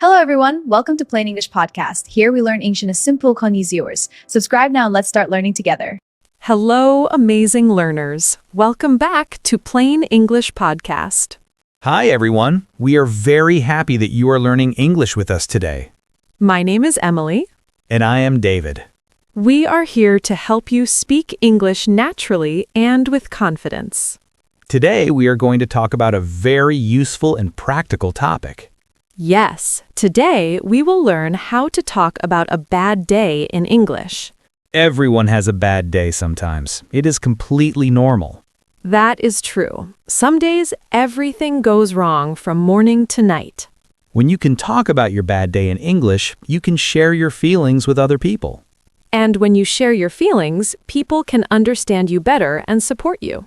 Hello, everyone. Welcome to Plain English Podcast. Here we learn English in a simple, easy yours. Subscribe now and let's start learning together. Hello, amazing learners. Welcome back to Plain English Podcast. Hi, everyone. We are very happy that you are learning English with us today. My name is Emily. And I am David. We are here to help you speak English naturally and with confidence. Today, we are going to talk about a very useful and practical topic. Yes, today we will learn how to talk about a bad day in English. Everyone has a bad day sometimes. It is completely normal. That is true. Some days, everything goes wrong from morning to night. When you can talk about your bad day in English, you can share your feelings with other people. And when you share your feelings, people can understand you better and support you.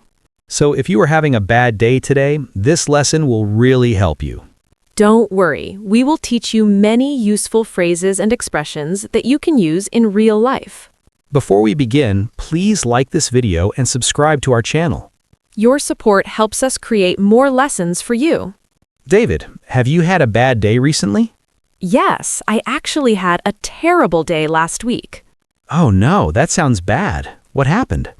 So if you are having a bad day today, this lesson will really help you. Don't worry, we will teach you many useful phrases and expressions that you can use in real life. Before we begin, please like this video and subscribe to our channel. Your support helps us create more lessons for you. David, have you had a bad day recently? Yes, I actually had a terrible day last week. Oh no, that sounds bad. What happened?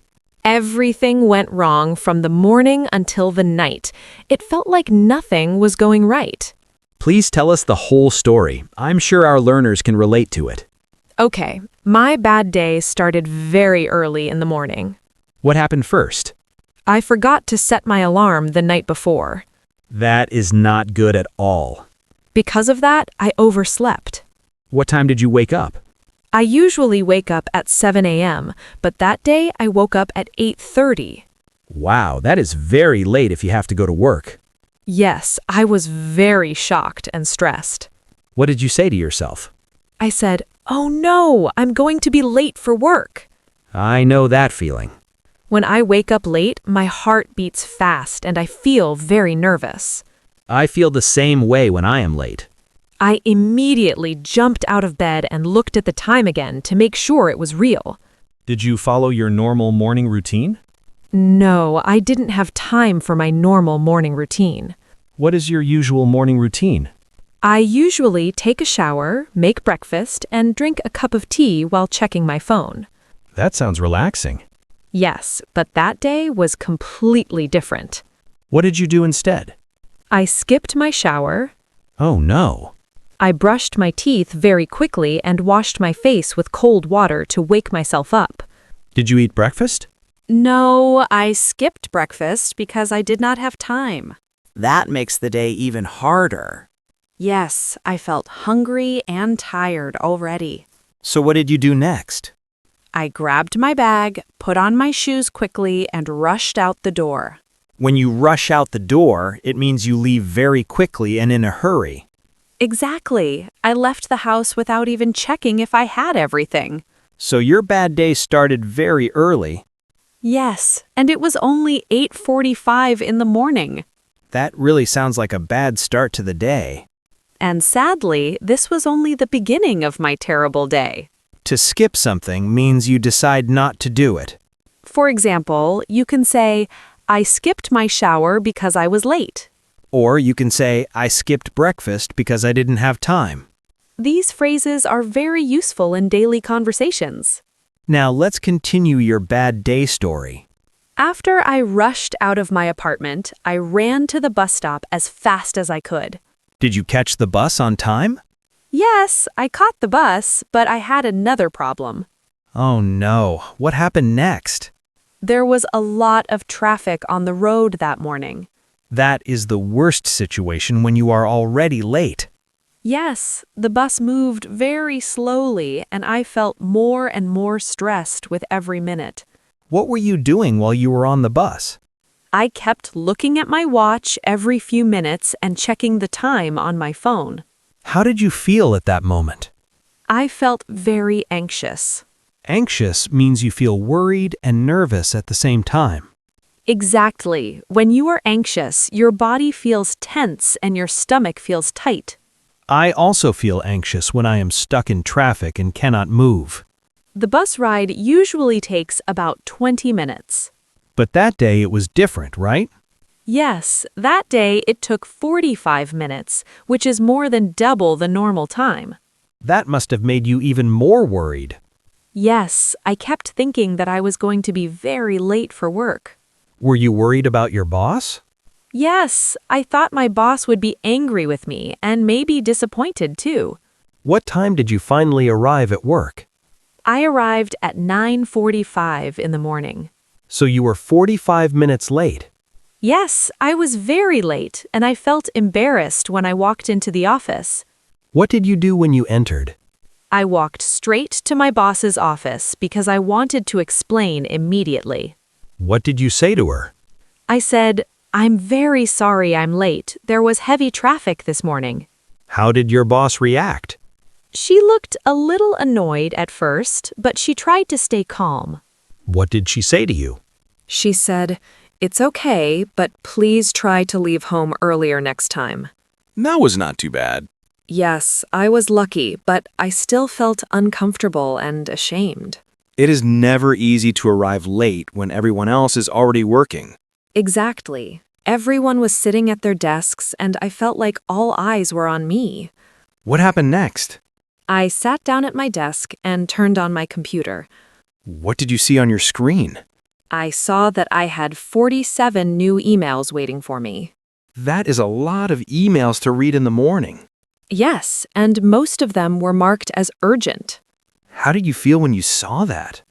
Everything went wrong from the morning until the night. It felt like nothing was going right. Please tell us the whole story. I'm sure our learners can relate to it. Okay, my bad day started very early in the morning. What happened first? I forgot to set my alarm the night before. That is not good at all. Because of that, I overslept. What time did you wake up? I usually wake up at 7 a.m., but that day I woke up at 8:30. Wow, that is very late if you have to go to work. Yes, I was very shocked and stressed. What did you say to yourself? I said, "Oh no, I'm going to be late for work." I know that feeling. When I wake up late, my heart beats fast and I feel very nervous. I feel the same way when I am late. I immediately jumped out of bed and looked at the time again to make sure it was real. Did you follow your normal morning routine? No, I didn't have time for my normal morning routine. What is your usual morning routine? I usually take a shower, make breakfast, and drink a cup of tea while checking my phone. That sounds relaxing. Yes, but that day was completely different. What did you do instead? I skipped my shower. Oh no. I brushed my teeth very quickly and washed my face with cold water to wake myself up. Did you eat breakfast? No, I skipped breakfast because I did not have time. That makes the day even harder. Yes, I felt hungry and tired already. So what did you do next? I grabbed my bag, put on my shoes quickly, and rushed out the door. When you rush out the door, it means you leave very quickly and in a hurry. Exactly. I left the house without even checking if I had everything. So your bad day started very early. Yes, and it was only 8:45 in the morning. That really sounds like a bad start to the day. And sadly, this was only the beginning of my terrible day. To skip something means you decide not to do it. For example, you can say, "I skipped my shower because I was late." Or you can say, I skipped breakfast because I didn't have time. These phrases are very useful in daily conversations. Now let's continue your bad day story. After I rushed out of my apartment, I ran to the bus stop as fast as I could. Did you catch the bus on time? Yes, I caught the bus, but I had another problem. Oh no, what happened next? There was a lot of traffic on the road that morning. That is the worst situation when you are already late. Yes, the bus moved very slowly, and I felt more and more stressed with every minute. What were you doing while you were on the bus? I kept looking at my watch every few minutes and checking the time on my phone. How did you feel at that moment? I felt very anxious. Anxious means you feel worried and nervous at the same time. Exactly. When you are anxious, your body feels tense and your stomach feels tight. I also feel anxious when I am stuck in traffic and cannot move. The bus ride usually takes about 20 minutes. But that day it was different, right? Yes, that day it took 45 minutes, which is more than double the normal time. That must have made you even more worried. Yes, I kept thinking that I was going to be very late for work. Were you worried about your boss? Yes, I thought my boss would be angry with me and maybe disappointed too. What time did you finally arrive at work? I arrived at 9:45 in the morning. So you were 45 minutes late. Yes, I was very late and I felt embarrassed when I walked into the office. What did you do when you entered? I walked straight to my boss's office because I wanted to explain immediately. What did you say to her? I said, "I'm very sorry I'm late. There was heavy traffic this morning." How did your boss react? She looked a little annoyed at first, but she tried to stay calm. What did she say to you? She said, "It's okay, but please try to leave home earlier next time." That was not too bad. Yes, I was lucky, but I still felt uncomfortable and ashamed. It is never easy to arrive late when everyone else is already working. Exactly. Everyone was sitting at their desks, and I felt like all eyes were on me. What happened next? I sat down at my desk and turned on my computer. What did you see on your screen? I saw that I had 47 new emails waiting for me. That is a lot of emails to read in the morning. Yes, and most of them were marked as urgent. How did you feel when you saw that?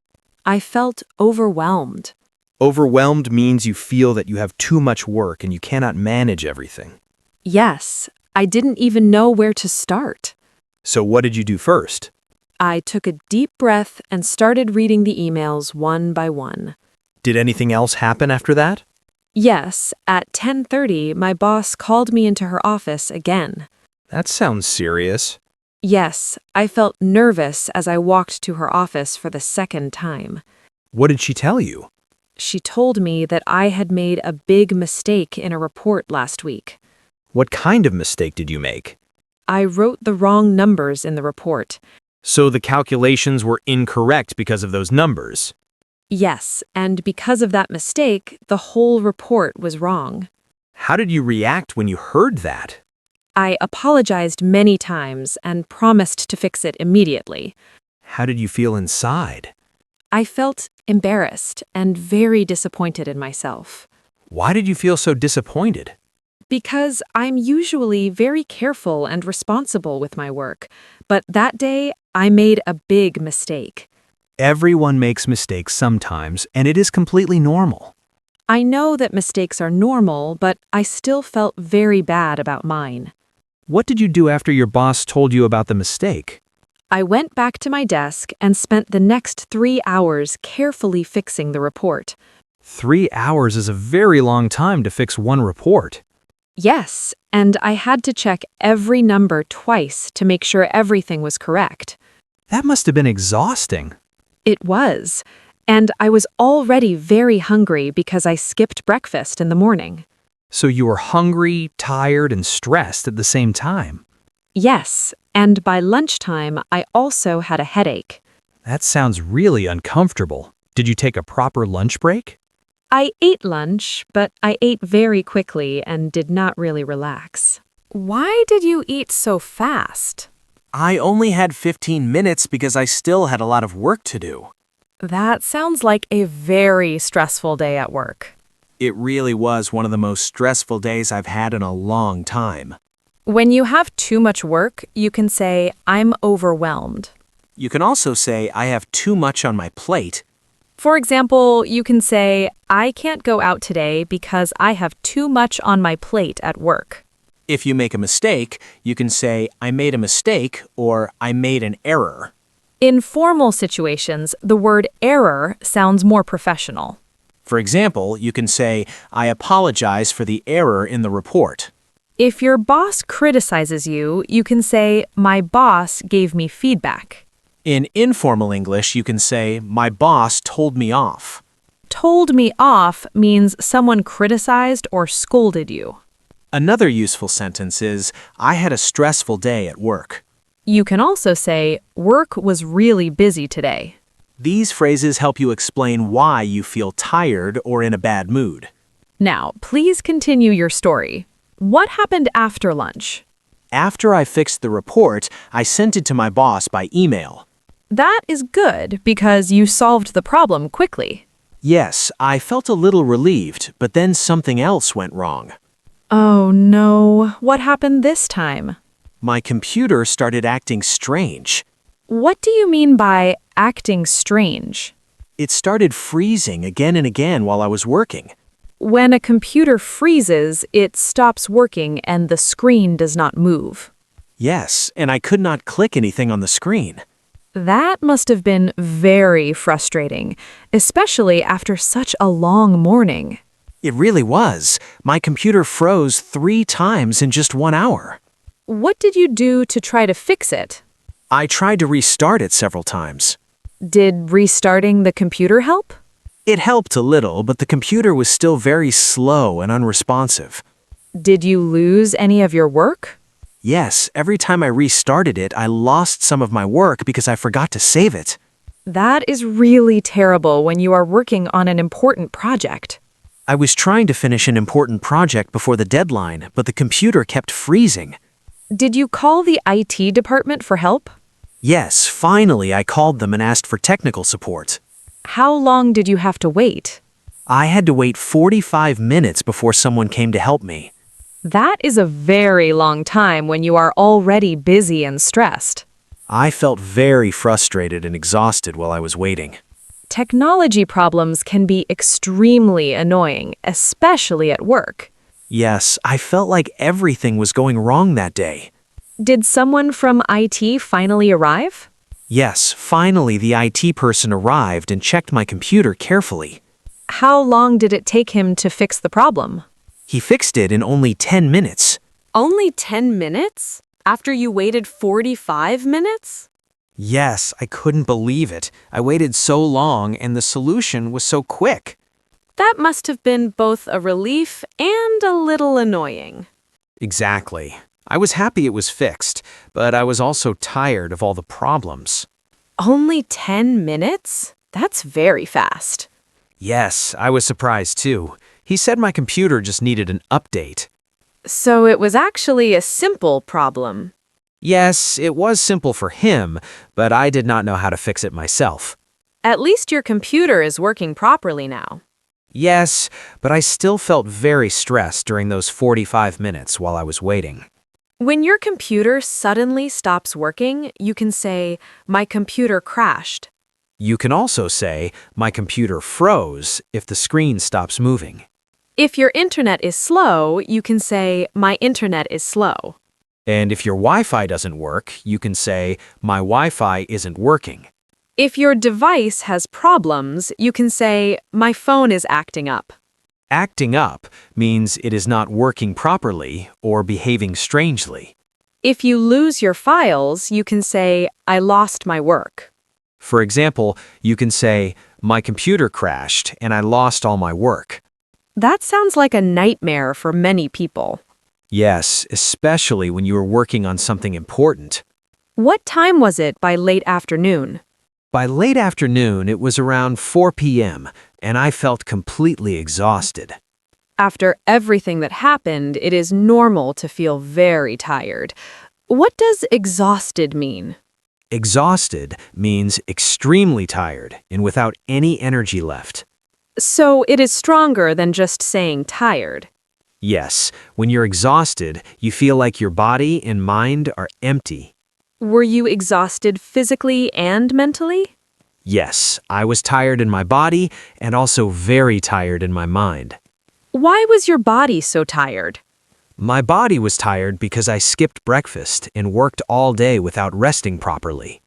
I felt overwhelmed. Overwhelmed means you feel that you have too much work and you cannot manage everything. Yes, I didn't even know where to start. So what did you do first? I took a deep breath and started reading the emails one by one. Did anything else happen after that? Yes, at 10:30, my boss called me into her office again. That sounds serious. Yes, I felt nervous as I walked to her office for the second time. What did she tell you? She told me that I had made a big mistake in a report last week. What kind of mistake did you make? I wrote the wrong numbers in the report. So the calculations were incorrect because of those numbers. Yes, and because of that mistake, the whole report was wrong. How did you react when you heard that? I apologized many times and promised to fix it immediately. How did you feel inside? I felt embarrassed and very disappointed in myself. Why did you feel so disappointed? Because I'm usually very careful and responsible with my work, but that day I made a big mistake. Everyone makes mistakes sometimes, and it is completely normal. I know that mistakes are normal, but I still felt very bad about mine. What did you do after your boss told you about the mistake? I went back to my desk and spent the next 3 hours carefully fixing the report. 3 hours is a very long time to fix one report. Yes, and I had to check every number twice to make sure everything was correct. That must have been exhausting. It was, and I was already very hungry because I skipped breakfast in the morning. So you were hungry, tired, and stressed at the same time. Yes, and by lunchtime I also had a headache. That sounds really uncomfortable. Did you take a proper lunch break? I ate lunch, but I ate very quickly and did not really relax. Why did you eat so fast? I only had 15 minutes because I still had a lot of work to do. That sounds like a very stressful day at work. It really was one of the most stressful days I've had in a long time. When you have too much work, you can say, "I'm overwhelmed." You can also say, I have too much on my plate. For example, you can say, "I can't go out today because I have too much on my plate at work." If you make a mistake, you can say, I made a mistake or I made an error. In formal situations, the word error sounds more professional. For example, you can say, I apologize for the error in the report. If your boss criticizes you, you can say, "My boss gave me feedback." In informal English, you can say, my boss told me off. Told me off means someone criticized or scolded you. Another useful sentence is, I had a stressful day at work. You can also say, "Work was really busy today." These phrases help you explain why you feel tired or in a bad mood. Now, please continue your story. What happened after lunch? After I fixed the report, I sent it to my boss by email. That is good because you solved the problem quickly. Yes, I felt a little relieved, but then something else went wrong. Oh no, what happened this time? My computer started acting strange. What do you mean by acting strange? It started freezing again and again while I was working. When a computer freezes, it stops working and the screen does not move. Yes, and I could not click anything on the screen. That must have been very frustrating, especially after such a long morning. It really was. My computer froze 3 times in just 1 hour. What did you do to try to fix it? I tried to restart it several times. Did restarting the computer help? It helped a little, but the computer was still very slow and unresponsive. Did you lose any of your work? Yes, every time I restarted it, I lost some of my work because I forgot to save it. That is really terrible when you are working on an important project. I was trying to finish an important project before the deadline, but the computer kept freezing. Did you call the IT department for help? Yes, finally I called them and asked for technical support. How long did you have to wait? I had to wait 45 minutes before someone came to help me. That is a very long time when you are already busy and stressed. I felt very frustrated and exhausted while I was waiting. Technology problems can be extremely annoying, especially at work. Yes, I felt like everything was going wrong that day. Did someone from IT finally arrive? Yes, finally the IT person arrived and checked my computer carefully. How long did it take him to fix the problem? He fixed it in only 10 minutes. Only 10 minutes? After you waited 45 minutes? Yes, I couldn't believe it. I waited so long and the solution was so quick. That must have been both a relief and a little annoying. Exactly. I was happy it was fixed, but I was also tired of all the problems. Only 10 minutes? That's very fast. Yes, I was surprised too. He said my computer just needed an update. So it was actually a simple problem. Yes, it was simple for him, but I did not know how to fix it myself. At least your computer is working properly now. Yes, but I still felt very stressed during those 45 minutes while I was waiting. When your computer suddenly stops working, you can say, "My computer crashed." You can also say, my computer froze, if the screen stops moving. If your internet is slow, you can say, "My internet is slow." And if your Wi-Fi doesn't work, you can say, my Wi-Fi isn't working. If your device has problems, you can say, "My phone is acting up." Acting up means it is not working properly or behaving strangely. If you lose your files, you can say, "I lost my work." For example, you can say, my computer crashed and I lost all my work. That sounds like a nightmare for many people. Yes, especially when you are working on something important. What time was it by late afternoon? By late afternoon, it was around 4 p.m., and I felt completely exhausted. After everything that happened, it is normal to feel very tired. What does exhausted mean? Exhausted means extremely tired and without any energy left. So it is stronger than just saying tired. Yes, when you're exhausted, you feel like your body and mind are empty. Were you exhausted physically and mentally? Yes, I was tired in my body and also very tired in my mind. Why was your body so tired? My body was tired because I skipped breakfast and worked all day without resting properly.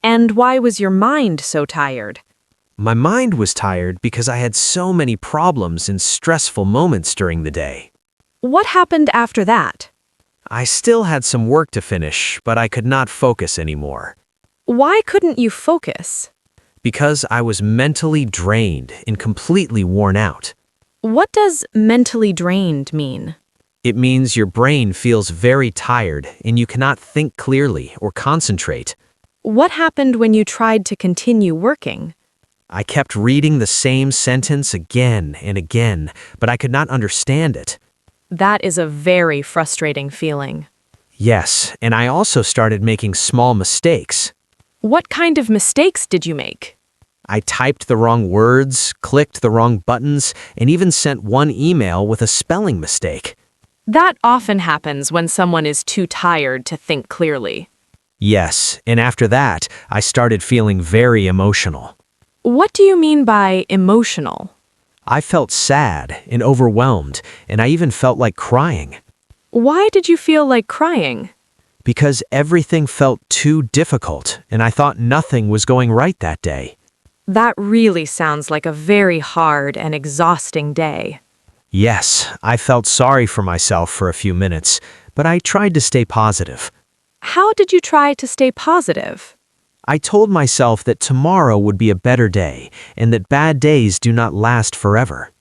And why was your mind so tired? My mind was tired because I had so many problems and stressful moments during the day. What happened after that? I still had some work to finish, but I could not focus anymore. Why couldn't you focus? Because I was mentally drained and completely worn out. What does mentally drained mean? It means your brain feels very tired and you cannot think clearly or concentrate. What happened when you tried to continue working? I kept reading the same sentence again and again, but I could not understand it. That is a very frustrating feeling. Yes, and I also started making small mistakes. What kind of mistakes did you make? I typed the wrong words, clicked the wrong buttons, and even sent one email with a spelling mistake. That often happens when someone is too tired to think clearly. Yes, and after that, I started feeling very emotional. What do you mean by emotional? I felt sad and overwhelmed, and I even felt like crying. Why did you feel like crying? Because everything felt too difficult, and I thought nothing was going right that day. That really sounds like a very hard and exhausting day. Yes, I felt sorry for myself for a few minutes, but I tried to stay positive. How did you try to stay positive? I told myself that tomorrow would be a better day, and that bad days do not last forever.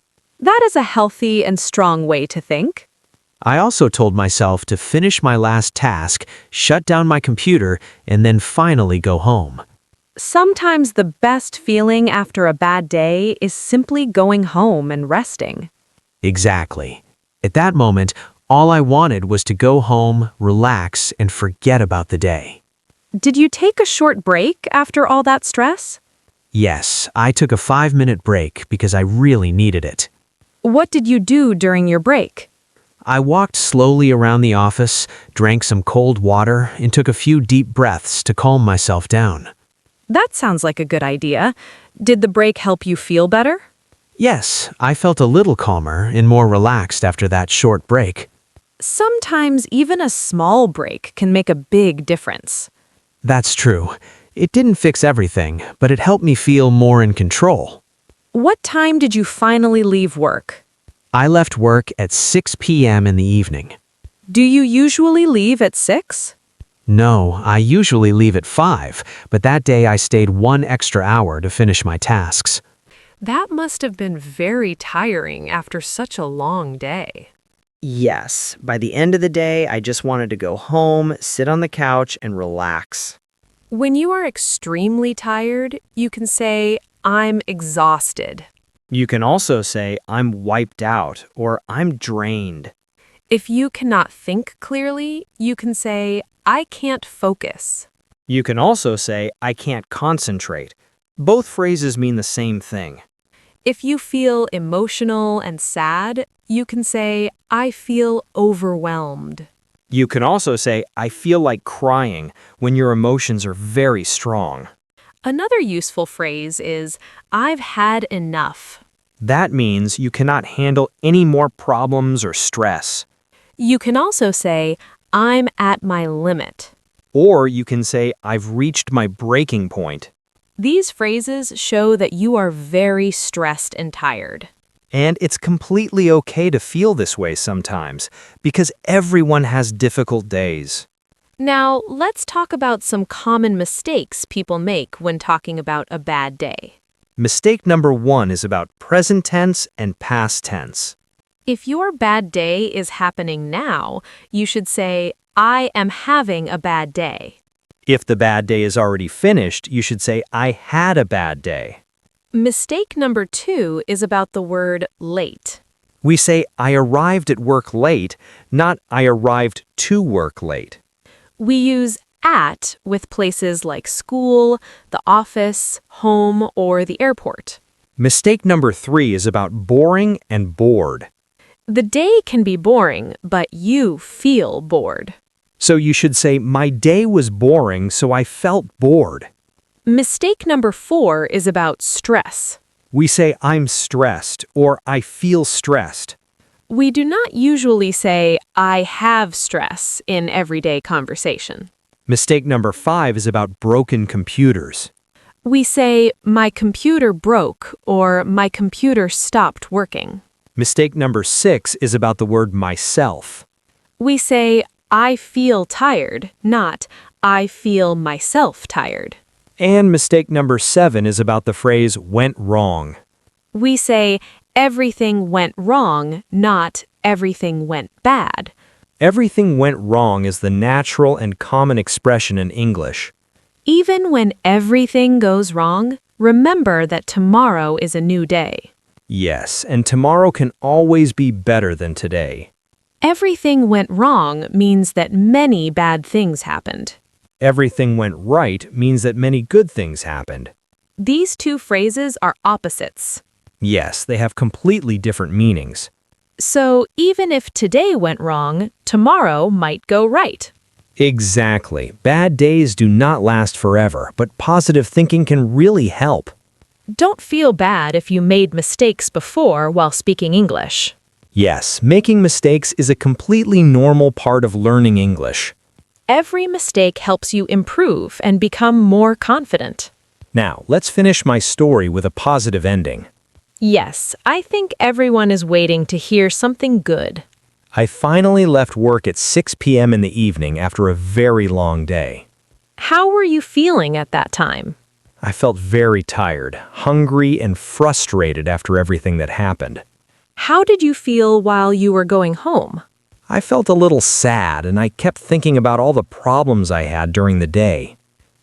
That is a healthy and strong way to think. I also told myself to finish my last task, shut down my computer, and then finally go home. Sometimes the best feeling after a bad day is simply going home and resting. Exactly. At that moment, all I wanted was to go home, relax, and forget about the day. Did you take a short break after all that stress? Yes, I took a 5-minute break because I really needed it. What did you do during your break? I walked slowly around the office, drank some cold water, and took a few deep breaths to calm myself down. That sounds like a good idea. Did the break help you feel better? Yes, I felt a little calmer and more relaxed after that short break. Sometimes even a small break can make a big difference. That's true. It didn't fix everything, but it helped me feel more in control. What time did you finally leave work? I left work at 6 p.m. in the evening. Do you usually leave at 6? No, I usually leave at 5, but that day I stayed 1 extra hour to finish my tasks. That must have been very tiring after such a long day. Yes, by the end of the day, I just wanted to go home, sit on the couch, and relax. When you are extremely tired, you can say, I'm exhausted. You can also say, I'm wiped out, or I'm drained. If you cannot think clearly, you can say, I can't focus. You can also say, I can't concentrate. Both phrases mean the same thing. If you feel emotional and sad, you can say, I feel overwhelmed. You can also say, I feel like crying when your emotions are very strong. Another useful phrase is, I've had enough. That means you cannot handle any more problems or stress. You can also say, I'm at my limit. Or you can say, I've reached my breaking point. These phrases show that you are very stressed and tired. And it's completely okay to feel this way sometimes, because everyone has difficult days. Now, let's talk about some common mistakes people make when talking about a bad day. Mistake number 1 is about present tense and past tense. If your bad day is happening now, you should say, I am having a bad day. If the bad day is already finished, you should say, I had a bad day. Mistake number 2 is about the word late. We say, I arrived at work late, not I arrived to work late. We use at with places like school, the office, home, or the airport. Mistake number 3 is about boring and bored. The day can be boring, but you feel bored. So you should say, my day was boring, so I felt bored. Mistake number 4 is about stress. We say, I'm stressed, or I feel stressed. We do not usually say, I have stress in everyday conversation. Mistake number 5 is about broken computers. We say, my computer broke, or my computer stopped working. Mistake number 6 is about the word myself. We say, I feel tired, not I feel myself tired. And mistake number 7 is about the phrase went wrong. We say, everything went wrong, not everything went bad. Everything went wrong is the natural and common expression in English. Even when everything goes wrong, Remember that tomorrow is a new day. Yes, and tomorrow can always be better than today. Everything went wrong means that many bad things happened. Everything went right means that many good things happened. These two phrases are opposites. Yes, they have completely different meanings. So even if today went wrong, tomorrow might go right. Exactly. Bad days do not last forever, but positive thinking can really help. Don't feel bad if you made mistakes before while speaking English. Yes, making mistakes is a completely normal part of learning English. Every mistake helps you improve and become more confident. Now, let's finish my story with a positive ending. Yes, I think everyone is waiting to hear something good. I finally left work at 6 p.m. in the evening after a very long day. How were you feeling at that time? I felt very tired, hungry, and frustrated after everything that happened. How did you feel while you were going home? I felt a little sad, and I kept thinking about all the problems I had during the day.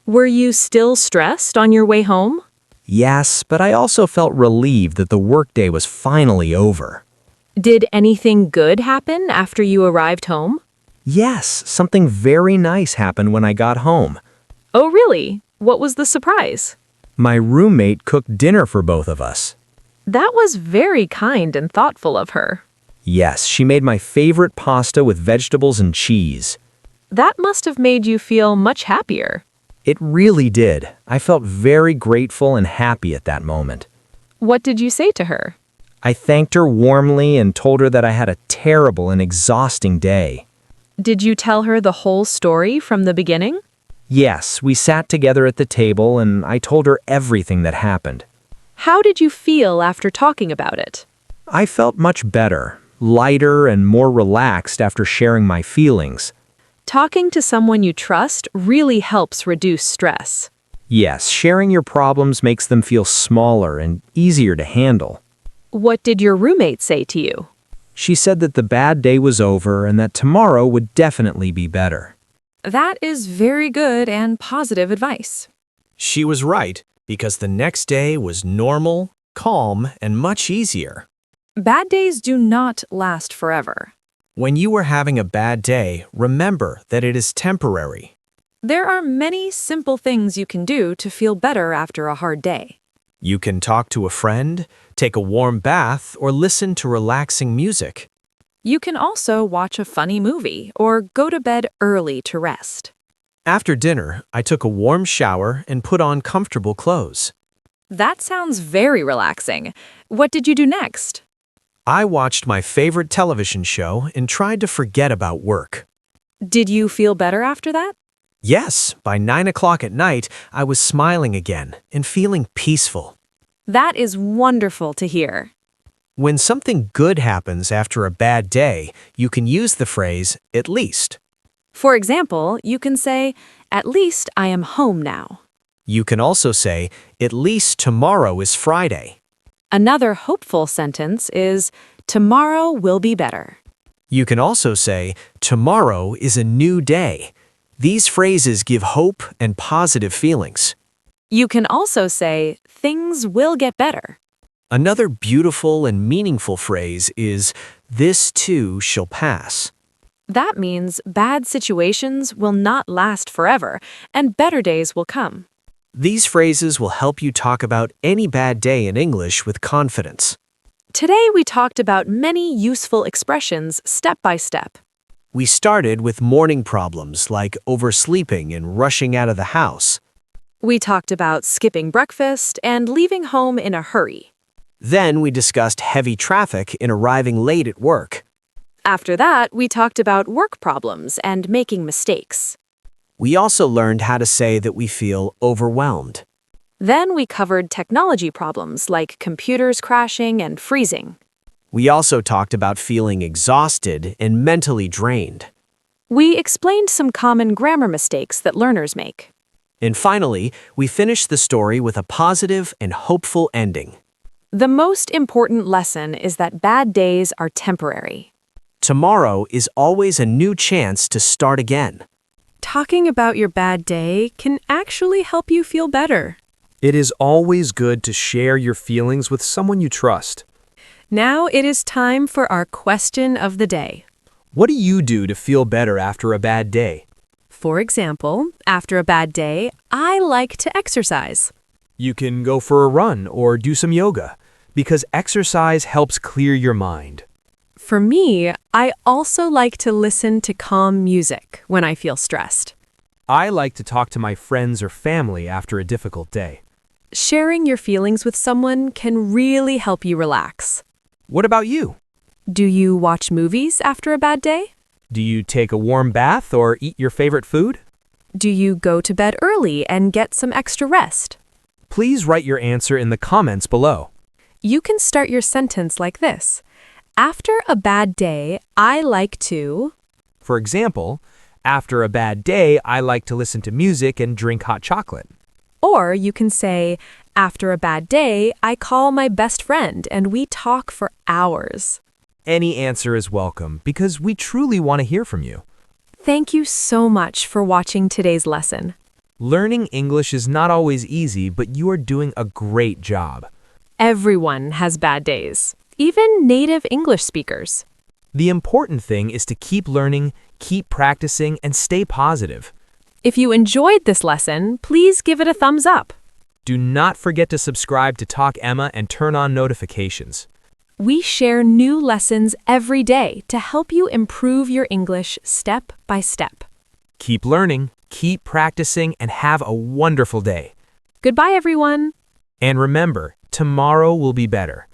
Were you still stressed on your way home? Yes, but I also felt relieved that the workday was finally over. Did anything good happen after you arrived home? Yes, something very nice happened when I got home. Oh, really? What was the surprise? My roommate cooked dinner for both of us. That was very kind and thoughtful of her. Yes, she made my favorite pasta with vegetables and cheese. That must have made you feel much happier. It really did. I felt very grateful and happy at that moment. What did you say to her? I thanked her warmly and told her that I had a terrible and exhausting day. Did you tell her the whole story from the beginning? Yes, we sat together at the table and I told her everything that happened. How did you feel after talking about it? I felt much better, lighter and more relaxed after sharing my feelings. Talking to someone you trust really helps reduce stress. Yes, sharing your problems makes them feel smaller and easier to handle. What did your roommate say to you? She said that the bad day was over and that tomorrow would definitely be better. That is very good and positive advice. She was right, because the next day was normal, calm, and much easier. Bad days do not last forever. When you are having a bad day, remember that it is temporary. There are many simple things you can do to feel better after a hard day. You can talk to a friend, take a warm bath, or listen to relaxing music. You can also watch a funny movie or go to bed early to rest. After dinner, I took a warm shower and put on comfortable clothes. That sounds very relaxing. What did you do next? I watched my favorite television show and tried to forget about work. Did you feel better after that? Yes, by 9 o'clock at night, I was smiling again and feeling peaceful. That is wonderful to hear. When something good happens after a bad day, you can use the phrase, at least. For example, you can say, "At least I am home now." You can also say, at least tomorrow is Friday. Another hopeful sentence is, "Tomorrow will be better." You can also say, tomorrow is a new day. These phrases give hope and positive feelings. You can also say, "Things will get better." Another beautiful and meaningful phrase is, this too shall pass. That means bad situations will not last forever, and better days will come. These phrases will help you talk about any bad day in English with confidence. Today we talked about many useful expressions step by step. We started with morning problems like oversleeping and rushing out of the house. We talked about skipping breakfast and leaving home in a hurry. Then we discussed heavy traffic and arriving late at work. After that, we talked about work problems and making mistakes. We also learned how to say that we feel overwhelmed. Then we covered technology problems like computers crashing and freezing. We also talked about feeling exhausted and mentally drained. We explained some common grammar mistakes that learners make. And finally, we finished the story with a positive and hopeful ending. The most important lesson is that bad days are temporary. Tomorrow is always a new chance to start again. Talking about your bad day can actually help you feel better. It is always good to share your feelings with someone you trust. Now it is time for our question of the day. What do you do to feel better after a bad day? For example, after a bad day, I like to exercise. You can go for a run or do some yoga, because exercise helps clear your mind. For me, I also like to listen to calm music when I feel stressed. I like to talk to my friends or family after a difficult day. Sharing your feelings with someone can really help you relax. What about you? Do you watch movies after a bad day? Do you take a warm bath or eat your favorite food? Do you go to bed early and get some extra rest? Please write your answer in the comments below. You can start your sentence like this. After a bad day, I like to... For example, after a bad day, I like to listen to music and drink hot chocolate. Or you can say, after a bad day, I call my best friend and we talk for hours. Any answer is welcome because we truly want to hear from you. Thank you so much for watching today's lesson. Learning English is not always easy, but you are doing a great job. Everyone has bad days, even native English speakers. The important thing is to keep learning, keep practicing, and stay positive. If you enjoyed this lesson, please give it a thumbs up. Do not forget to subscribe to Talk Emma and turn on notifications. We share new lessons every day to help you improve your English step by step. Keep learning, keep practicing, and have a wonderful day. Goodbye, everyone. And remember, tomorrow will be better.